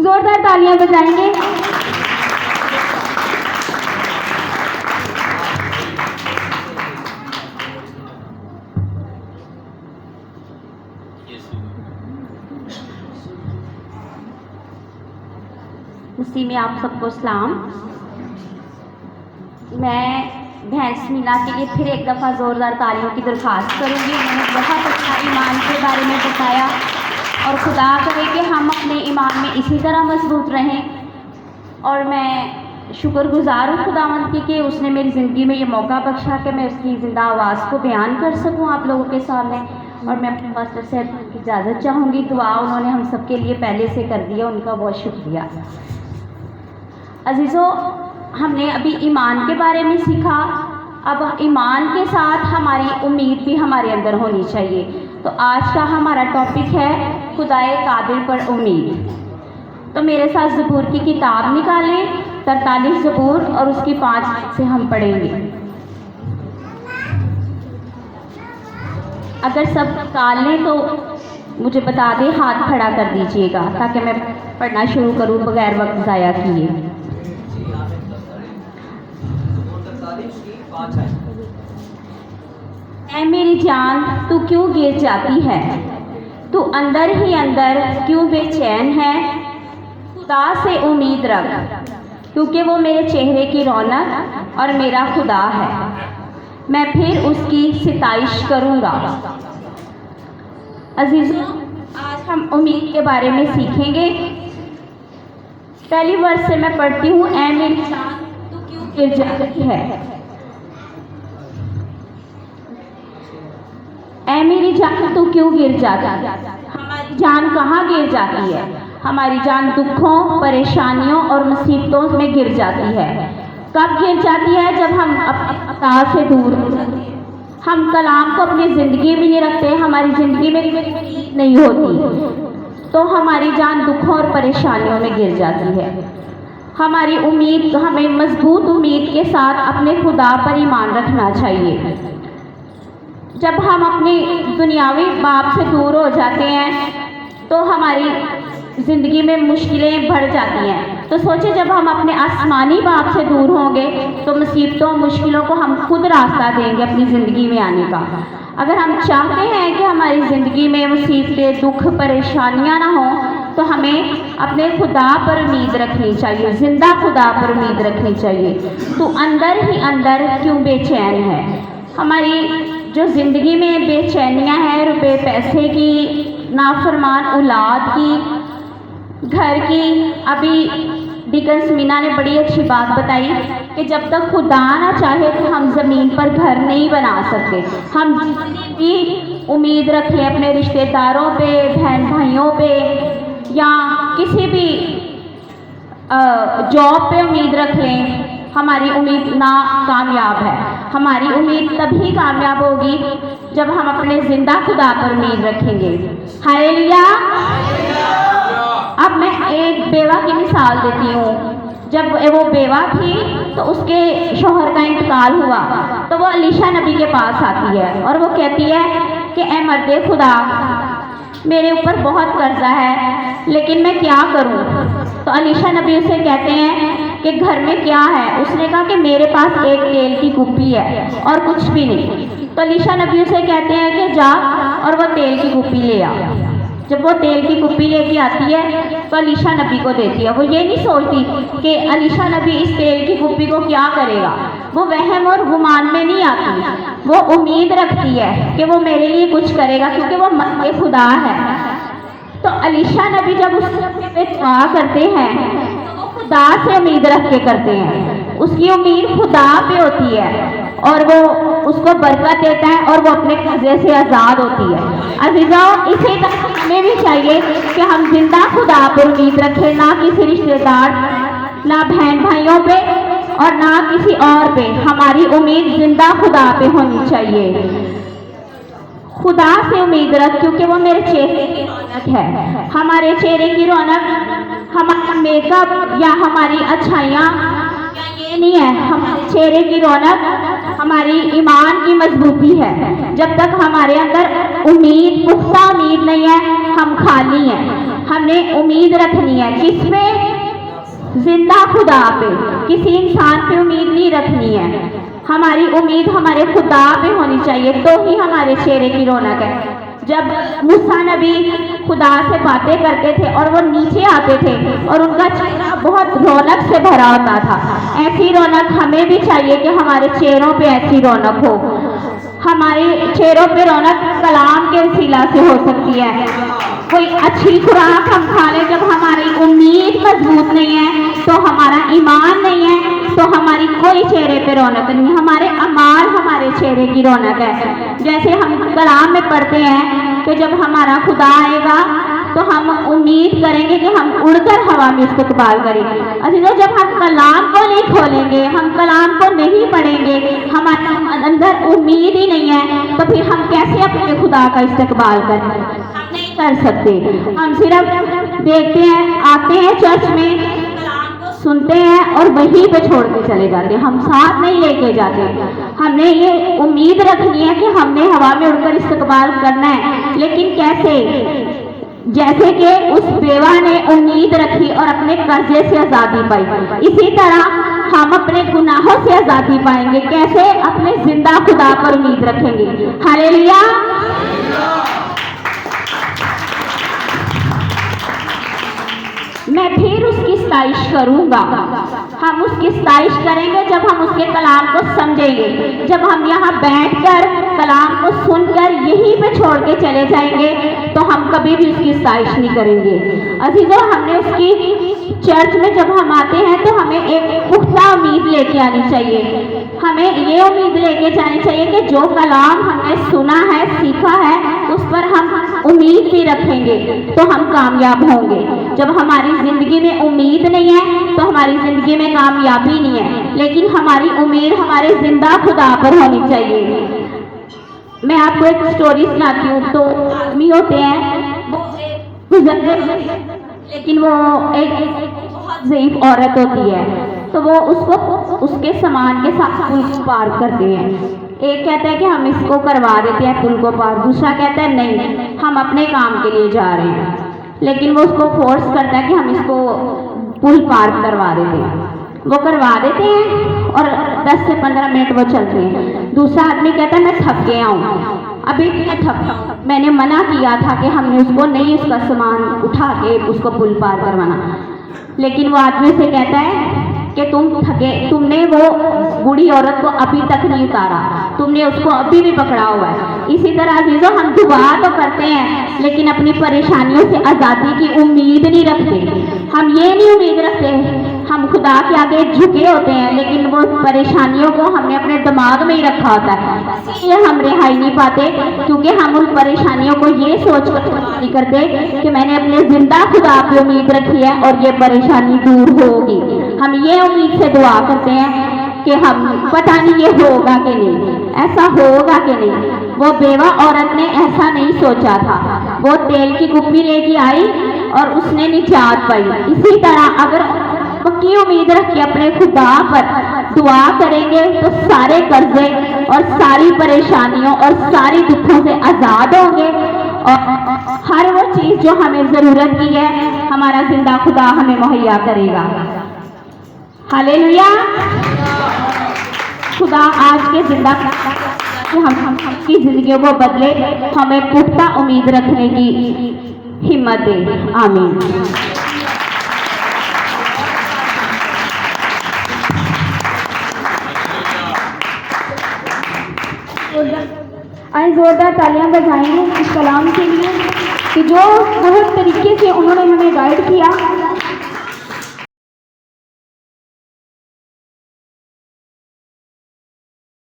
زوردار تالیاں بجائیں گے. اسی میں آپ سب کو سلام. میں بہن سمینا کے لیے پھر ایک دفعہ زوردار تالیوں کی درخواست کروں گی. انہوں نے بہت اچھا ایمان کے بارے میں بتایا اور خدا کرے کہ ہم اپنے ایمان میں اسی طرح مضبوط رہیں. اور میں شکر گزار ہوں خداوند کی کہ اس نے میری زندگی میں یہ موقع بخشا کہ میں اس کی زندہ آواز کو بیان کر سکوں آپ لوگوں کے سامنے. اور میں اپنے پاسٹر سے اجازت چاہوں گی. دعا انہوں نے ہم سب کے لیے پہلے سے کر دیا, ان کا بہت شکریہ. عزیزو, ہم نے ابھی ایمان کے بارے میں سیکھا. اب ایمان کے ساتھ ہماری امید بھی ہمارے اندر ہونی چاہیے. تو آج کا ہمارا ٹاپک ہے خدائے قادر پر امید. تو میرے ساتھ زبور کی کتاب نکالیں, 43 زبور, اور اس کی 5 سے ہم پڑھیں گے. اگر سب نکال لیں تو مجھے بتا دیں, ہاتھ کھڑا کر دیجئے گا تاکہ میں پڑھنا شروع کروں بغیر وقت ضائع کیے. اے میری جان, تو کیوں گر جاتی ہے؟ تو اندر ہی اندر کیوں بے چین ہے؟ خدا سے امید رکھ, کیونکہ وہ میرے چہرے کی رونق اور میرا خدا ہے. میں پھر اس کی ستائش کروں گا. عزیزوں, آج ہم امید کے بارے میں سیکھیں گے. پہلی ورس سے میں پڑھتی ہوں. اے میری جان, تو کیوں گر جاتی ہے؟ اے میری جان, تو کیوں گر جاتی ہے؟ ہماری جان کہاں گر جاتی ہے؟ ہماری جان دکھوں, پریشانیوں اور مصیبتوں میں گر جاتی ہے. کب گر جاتی ہے؟ جب ہم اپنے خدا سے دور ہو جاتے ہیں. ہم کلام کو اپنی زندگی میں نہیں رکھتے, ہماری زندگی میں نہیں ہوتی, تو ہماری جان دکھوں اور پریشانیوں میں گر جاتی ہے. ہماری امید, ہمیں مضبوط امید کے ساتھ اپنے خدا پر ایمان رکھنا چاہیے. جب ہم اپنی دنیاوی باپ سے دور ہو جاتے ہیں تو ہماری زندگی میں مشکلیں بڑھ جاتی ہیں. تو سوچیں, جب ہم اپنے آسمانی باپ سے دور ہوں گے تو مصیبتوں, مشکلوں کو ہم خود راستہ دیں گے اپنی زندگی میں آنے کا. اگر ہم چاہتے ہیں کہ ہماری زندگی میں مصیبتیں, دکھ, پریشانیاں نہ ہوں تو ہمیں اپنے خدا پر امید رکھنی چاہیے, زندہ خدا پر امید رکھنی چاہیے. تو اندر ہی اندر کیوں بے چین ہے؟ ہماری جو زندگی میں بے چینیاں ہیں, روپے پیسے کی, نافرمان اولاد کی, گھر کی. ابھی ڈیکن سمینا نے بڑی اچھی بات بتائی کہ جب تک خدا نہ چاہے تو ہم زمین پر گھر نہیں بنا سکتے. ہم جتنی بھی امید رکھیں اپنے رشتہ داروں پہ, بہن بھائیوں پہ, یا کسی بھی جاب پہ امید رکھ لیں, ہماری امید ناکامیاب ہے. ہماری امید تبھی کامیاب ہوگی جب ہم اپنے زندہ خدا پر امید رکھیں گے. ہاللیلویا. اب میں ایک بیوہ کی مثال دیتی ہوں. جب وہ بیوہ تھی تو اس کے شوہر کا انتقال ہوا تو وہ علیشہ نبی کے پاس آتی ہے اور وہ کہتی ہے کہ اے مرد خدا, میرے اوپر بہت قرضہ ہے لیکن میں کیا کروں؟ تو علیشہ نبی اسے کہتے ہیں کہ گھر میں کیا ہے؟ اس نے کہا کہ میرے پاس ایک تیل کی کپی ہے اور کچھ بھی نہیں. تو علیشہ نبی اسے کہتے ہیں کہ جا اور وہ تیل کی کپی لے آ. جب وہ تیل کی کپی لے کے آتی ہے تو علیشہ نبی کو دیتی ہے. وہ یہ نہیں سوچتی کہ علیشہ نبی اس تیل کی کپی کو کیا کرے گا. وہ وہم اور گمان میں نہیں آتی, وہ امید رکھتی ہے کہ وہ میرے لیے کچھ کرے گا کیونکہ وہ مرد خدا ہے. تو علیشہ نبی جب اس پہ دعا کرتے ہیں تو وہ خدا سے امید رکھ کے کرتے ہیں. اس کی امید خدا پہ ہوتی ہے اور وہ اس کو برکت دیتا ہے اور وہ اپنے قرضے سے آزاد ہوتی ہے. عزیزاں, اسی طرح ہمیں بھی چاہیے کہ ہم زندہ خدا پر امید رکھیں, نہ کسی رشتہ دار, نہ بہن بھائیوں پہ اور نہ کسی اور پہ. ہماری امید زندہ خدا پہ ہونی چاہیے. خدا سے امید رکھ, کیونکہ وہ میرے چہرے کی رونق ہے. ہمارے چہرے کی رونق ہمارا میک اپ یا ہماری اچھائیاں یہ نہیں ہے. ہمارے چہرے کی رونق ہماری ایمان کی مضبوطی ہے. جب تک ہمارے اندر امید, پختہ امید نہیں ہے, ہم خالی ہیں. ہم نے امید رکھنی ہے کس پہ؟ زندہ خدا پہ، کسی انسان پہ امید نہیں رکھنی ہے. ہماری امید ہمارے خدا پہ ہونی چاہیے، تو ہی ہمارے چہرے کی رونق ہے. جب موسیٰ نبی خدا سے باتیں کرتے تھے اور وہ نیچے آتے تھے اور ان کا چہرہ بہت رونق سے بھرا ہوتا تھا، ایسی رونق ہمیں بھی چاہیے کہ ہمارے چہروں پہ ایسی رونق ہو. ہمارے چہروں پہ رونق کلام کے وسیلہ سے ہو سکتی ہے. کوئی اچھی خوراک ہم کھا لیں، جب ہماری امید مضبوط نہیں ہے تو ہمارا ایمان نہیں ہے تو ہماری کوئی چہرے پہ رونق نہیں. ہمارے اعمال ہمارے چہرے کی رونق ہے. جیسے ہم کلام میں پڑھتے ہیں کہ جب ہمارا خدا آئے گا تو ہم امید کریں گے کہ ہم اڑ کر ہوا میں استقبال کریں گے. عزیزو، جب ہم کلام کو نہیں کھولیں گے، ہم کلام کو نہیں پڑھیں گے، ہمارے اندر امید ہی نہیں ہے، تو پھر ہم کیسے اپنے خدا کا استقبال کریں گے؟ ہم نہیں کر سکتے. ہم صرف دیکھتے ہیں، آتے ہیں چرچ میں، سنتے ہیں اور وہیں پہ چھوڑ کے چلے جاتے ہیں، ہم ساتھ نہیں لے کے جاتے. ہم نے یہ امید رکھنی ہے کہ ہم نے ہوا میں اڑ کر استقبال کرنا ہے. لیکن کیسے؟ جیسے کہ اس بیوہ نے امید رکھی اور اپنے قرضے سے آزادی پائی، اسی طرح ہم اپنے گناہوں سے آزادی پائیں گے. کیسے؟ اپنے زندہ خدا پر امید رکھیں گے. ہاللیلویا. میں پھر اس کی ستائش کروں گا. ہم اس کی ستائش کریں گے جب ہم اس کے کلام کو سمجھیں گے. جب ہم یہاں بیٹھ کر کلام کو سن کر یہیں پہ چھوڑ کے چلے جائیں گے تو ہم کبھی بھی اس کی ستائش نہیں کریں گے. عزیزو، ہم نے اس کی چرچ میں جب ہم آتے ہیں تو ہمیں ایک پختہ امید لے کے آنی چاہیے. ہمیں یہ امید لے کے جانی چاہیے کہ جو کلام ہم نے سنا ہے، سیکھا ہے، اس پر ہم امید بھی رکھیں گے تو ہم کامیاب ہوں گے. جب ہماری زندگی میں امید نہیں ہے تو ہماری زندگی میں کامیابی نہیں ہے. لیکن ہماری امید ہمارے زندہ خدا پر ہونی چاہیے. میں آپ کو ایک سٹوری سناتی ہوں. تو آدمی ہوتے ہیں، لیکن وہ ایک بہت ضعیف عورت ہوتی ہے، تو وہ اس کے سامان کے ساتھ پل کو پار کرتے ہیں. ایک کہتا ہے کہ ہم اس کو کروا دیتے ہیں پل کو پار، دوسرا کہتا ہے نہیں، ہم اپنے کام کے لیے جا رہے ہیں. لیکن وہ اس کو فورس کرتا ہے کہ ہم اس کو پل پار کروا دیتے ہیں. وہ کروا دیتے ہیں اور 10 سے 15 منٹ وہ چلتے ہیں. دوسرا آدمی کہتا ہے میں تھک گیا ہوں، ابھی میں تھک، میں نے منع کیا تھا کہ ہم نے اس کو نہیں اس کا سامان اٹھا کے اس کو پل پار کروانا. لیکن وہ آدمی سے کہتا ہے کہ تم تھکے، تم نے وہ بوڑھی عورت کو ابھی تک نہیں اتارا، تم نے اس کو ابھی بھی پکڑا ہوا ہے. اسی طرح عزیزو، ہم دعا تو کرتے ہیں لیکن اپنی پریشانیوں سے آزادی کی امید نہیں رکھتے. ہم یہ نہیں امید رکھتے، ہم خدا کے آگے جھکے ہوتے ہیں لیکن وہ پریشانیوں کو ہم نے اپنے دماغ میں ہی رکھا ہوتا ہے. اس لیے ہم رہائی نہیں پاتے، کیونکہ ہم ان پریشانیوں کو یہ سوچ کر نہیں کرتے کہ میں نے اپنے زندہ خدا پہ امید رکھی ہے اور یہ پریشانی دور ہوگی. ہم یہ امید سے دعا کرتے ہیں کہ ہم پتہ نہیں یہ ہوگا کہ نہیں، ایسا ہوگا کہ نہیں. وہ بیوہ عورت نے ایسا نہیں سوچا تھا، وہ تیل کی کپی لے کے آئی اور اس نے نجات پائی. اسی طرح اگر پکی امید رکھ کے اپنے خدا پر دعا کریں گے تو سارے قرضے اور ساری پریشانیوں اور ساری دکھوں سے آزاد ہوں گے، اور ہر وہ چیز جو ہمیں ضرورت کی ہے ہمارا زندہ خدا ہمیں مہیا کرے گا. ہاللیلویا. خدا آج کے زندہ ہم کی زندگیوں کو بدلے، ہمیں پختہ امید رکھنے کی ہمت دے. آمین. آئیں زوردار تالیاں بجائیں گے اس کلام کے لیے کہ جو بہت طریقے سے انہوں نے ہمیں گائیڈ کیا.